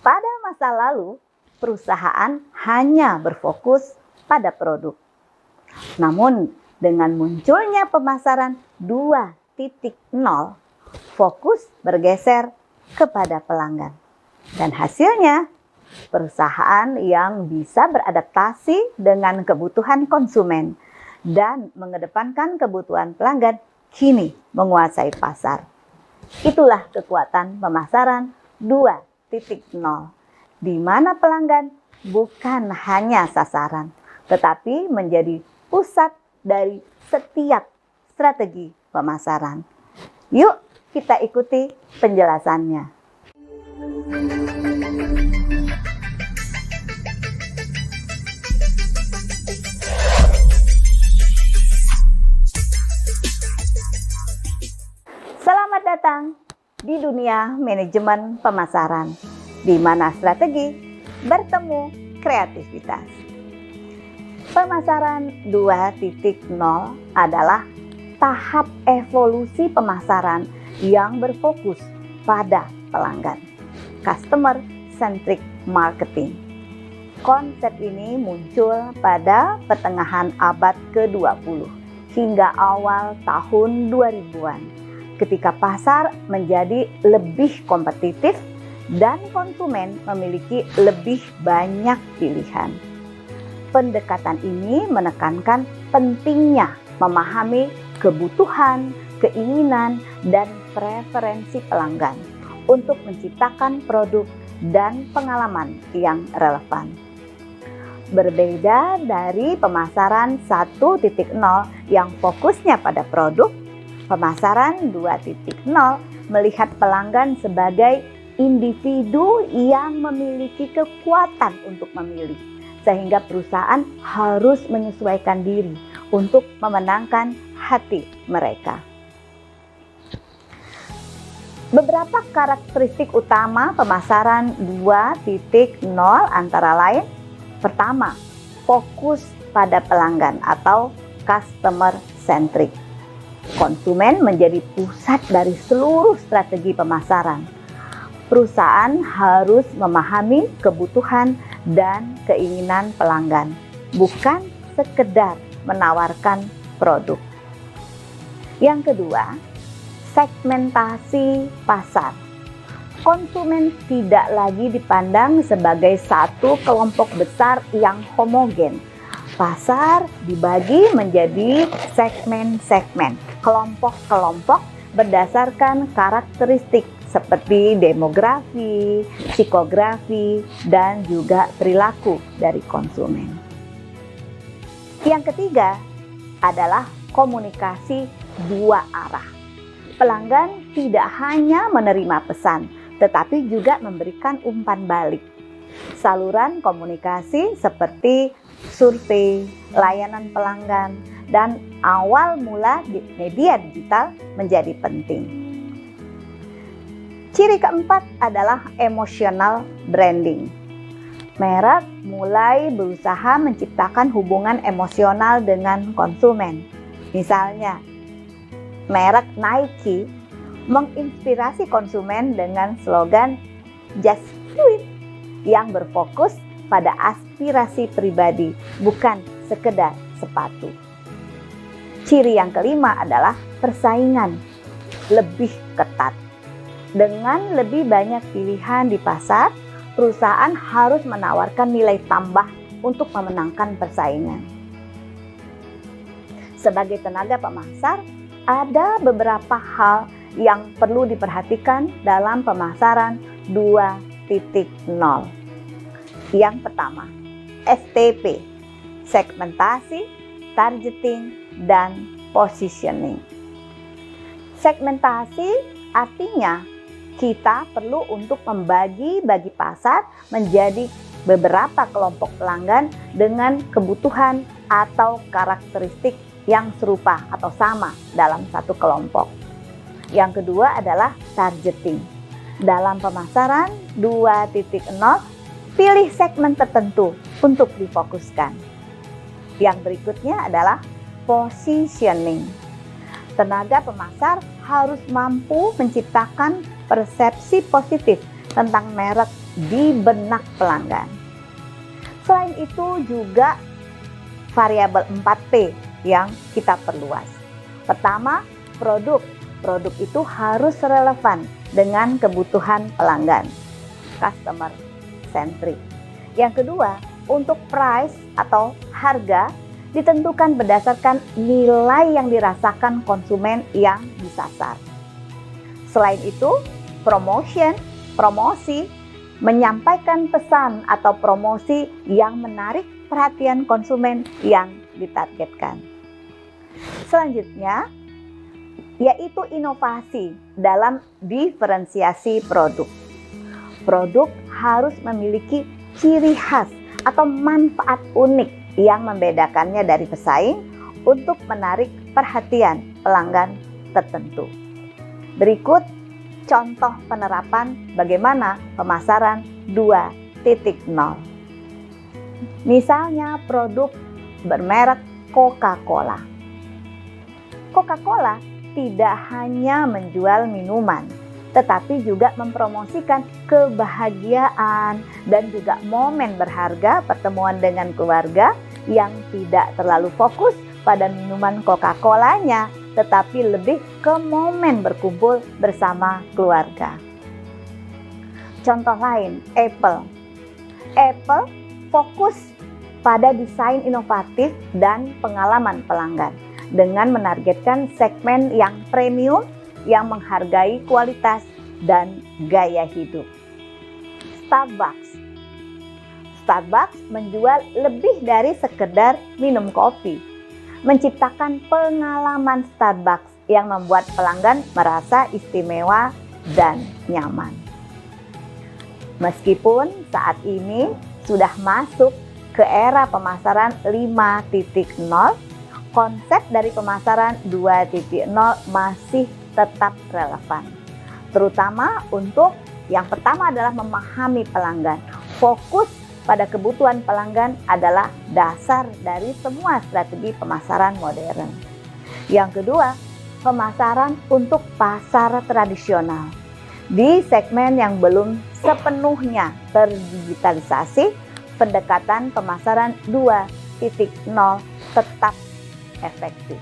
Pada masa lalu, perusahaan hanya berfokus pada produk. Namun, dengan munculnya pemasaran 2.0, fokus bergeser kepada pelanggan. Dan hasilnya, perusahaan yang bisa beradaptasi dengan kebutuhan konsumen dan mengedepankan kebutuhan pelanggan kini menguasai pasar. Itulah kekuatan pemasaran 2.0, di mana pelanggan bukan hanya sasaran, tetapi menjadi pusat dari setiap strategi pemasaran. Yuk kita ikuti penjelasannya. Selamat datang di dunia manajemen pemasaran, di mana strategi bertemu kreativitas. Pemasaran 2.0 adalah tahap evolusi pemasaran yang berfokus pada pelanggan. Customer Centric Marketing. Konsep ini muncul pada pertengahan abad ke-20 hingga awal tahun 2000-an, ketika pasar menjadi lebih kompetitif dan konsumen memiliki lebih banyak pilihan. Pendekatan ini menekankan pentingnya memahami kebutuhan, keinginan, dan preferensi pelanggan untuk menciptakan produk dan pengalaman yang relevan. Berbeda dari pemasaran 1.0 yang fokusnya pada produk, pemasaran 2.0 melihat pelanggan sebagai individu yang memiliki kekuatan untuk memilih, sehingga perusahaan harus menyesuaikan diri untuk memenangkan hati mereka. Beberapa karakteristik utama pemasaran 2.0 antara lain: pertama, fokus pada pelanggan atau customer centric. Konsumen menjadi pusat dari seluruh strategi pemasaran. Perusahaan harus memahami kebutuhan dan keinginan pelanggan, bukan sekedar menawarkan produk. Yang kedua, segmentasi pasar. Konsumen tidak lagi dipandang sebagai satu kelompok besar yang homogen. Pasar dibagi menjadi segmen-segmen, kelompok-kelompok berdasarkan karakteristik seperti demografi, psikografi, dan juga perilaku dari konsumen. Yang ketiga adalah komunikasi dua arah. Pelanggan tidak hanya menerima pesan, tetapi juga memberikan umpan balik. Saluran komunikasi seperti survei, layanan pelanggan, dan awal mula di media digital menjadi penting. Ciri keempat adalah emotional branding. Merek mulai berusaha menciptakan hubungan emosional dengan konsumen. Misalnya, merek Nike menginspirasi konsumen dengan slogan "Just Do It" yang berfokus pada aspirasi pribadi, bukan sekedar sepatu. Ciri yang kelima adalah persaingan lebih ketat. Dengan lebih banyak pilihan di pasar, perusahaan harus menawarkan nilai tambah untuk memenangkan persaingan. Sebagai tenaga pemasar, ada beberapa hal yang perlu diperhatikan dalam pemasaran 2.0. Yang pertama, STP, segmentasi, targeting, dan positioning. Segmentasi artinya kita perlu untuk membagi pasar menjadi beberapa kelompok pelanggan dengan kebutuhan atau karakteristik yang serupa atau sama dalam satu kelompok. Yang kedua adalah targeting. Dalam pemasaran 2.0, pilih segmen tertentu untuk difokuskan. Yang berikutnya adalah positioning. Tenaga pemasar harus mampu menciptakan persepsi positif tentang merek di benak pelanggan. Selain itu juga variabel 4P yang kita perluas. Pertama, produk. Produk itu harus relevan dengan kebutuhan pelanggan, customer centric. Yang kedua, untuk price atau harga ditentukan berdasarkan nilai yang dirasakan konsumen yang disasar. Selain itu, promosi, menyampaikan pesan atau promosi yang menarik perhatian konsumen yang ditargetkan. Selanjutnya, yaitu inovasi dalam diferensiasi produk. Produk harus memiliki ciri khas atau manfaat unik yang membedakannya dari pesaing untuk menarik perhatian pelanggan tertentu. Berikut contoh penerapan bagaimana pemasaran 2.0. Misalnya produk bermerek Coca-Cola. Coca-Cola tidak hanya menjual minuman, tetapi juga mempromosikan kebahagiaan dan juga momen berharga pertemuan dengan keluarga yang tidak terlalu fokus pada minuman Coca-Colanya, tetapi lebih ke momen berkumpul bersama keluarga. Contoh lain, Apple. Apple fokus pada desain inovatif dan pengalaman pelanggan dengan menargetkan segmen yang premium yang menghargai kualitas dan gaya hidup. Starbucks menjual lebih dari sekedar minum kopi, menciptakan pengalaman Starbucks yang membuat pelanggan merasa istimewa dan nyaman. Meskipun saat ini sudah masuk ke era pemasaran 5.0, konsep dari pemasaran 2.0 masih tetap relevan. Terutama untuk yang pertama adalah memahami pelanggan. Fokus pada kebutuhan pelanggan adalah dasar dari semua strategi pemasaran modern. Yang kedua, pemasaran untuk pasar tradisional. Di segmen yang belum sepenuhnya terdigitalisasi, pendekatan pemasaran 2.0 tetap efektif.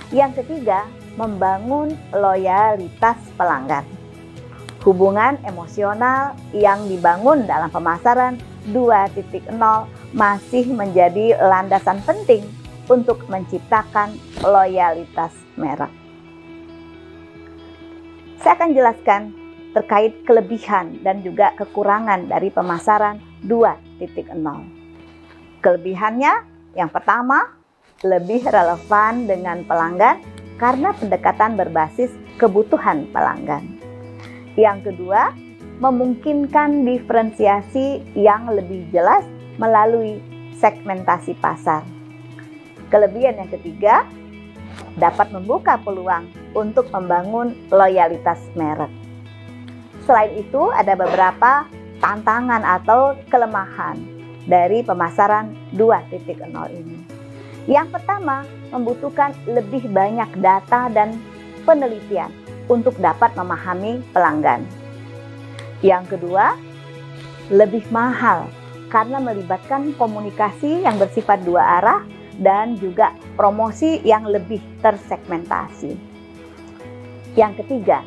Yang ketiga, membangun loyalitas pelanggan. Hubungan emosional yang dibangun dalam pemasaran 2.0 masih menjadi landasan penting untuk menciptakan loyalitas merek. Saya akan jelaskan terkait kelebihan dan juga kekurangan dari pemasaran 2.0. Kelebihannya, yang pertama, lebih relevan dengan pelanggan karena pendekatan berbasis kebutuhan pelanggan. Yang kedua, memungkinkan diferensiasi yang lebih jelas melalui segmentasi pasar. Kelebihan yang ketiga, dapat membuka peluang untuk membangun loyalitas merek. Selain itu, ada beberapa tantangan atau kelemahan dari pemasaran 2.0 ini. Yang pertama, membutuhkan lebih banyak data dan penelitian untuk dapat memahami pelanggan. Yang kedua, lebih mahal karena melibatkan komunikasi yang bersifat dua arah dan juga promosi yang lebih tersegmentasi. Yang ketiga,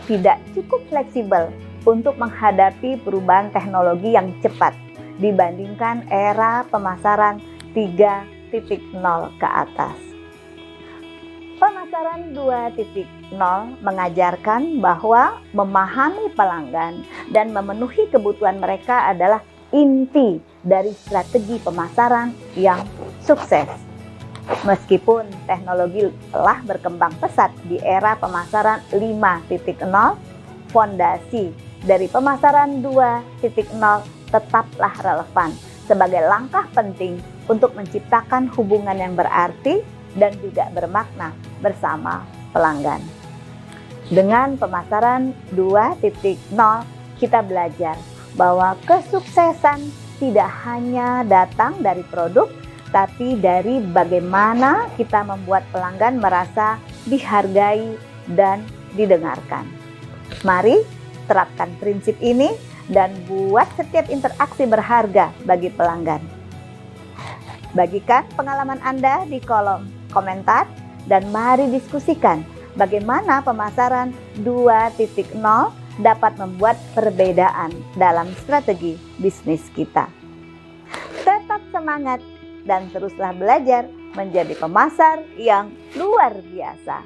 tidak cukup fleksibel untuk menghadapi perubahan teknologi yang cepat dibandingkan era pemasaran 3.0 ke atas. Pemasaran 2.0 mengajarkan bahwa memahami pelanggan dan memenuhi kebutuhan mereka adalah inti dari strategi pemasaran yang sukses. Meskipun teknologi telah berkembang pesat di era pemasaran 5.0, fondasi dari pemasaran 2.0 tetaplah relevan sebagai langkah penting untuk menciptakan hubungan yang berarti dan juga bermakna bersama pelanggan. Dengan pemasaran 2.0, kita belajar bahwa kesuksesan tidak hanya datang dari produk, tapi dari bagaimana kita membuat pelanggan merasa dihargai dan didengarkan. Mari Terapkan prinsip ini dan buat setiap interaksi berharga bagi pelanggan. Bagikan pengalaman Anda di kolom komentar dan mari diskusikan bagaimana pemasaran 2.0 dapat membuat perbedaan dalam strategi bisnis kita. Tetap semangat dan teruslah belajar menjadi pemasar yang luar biasa.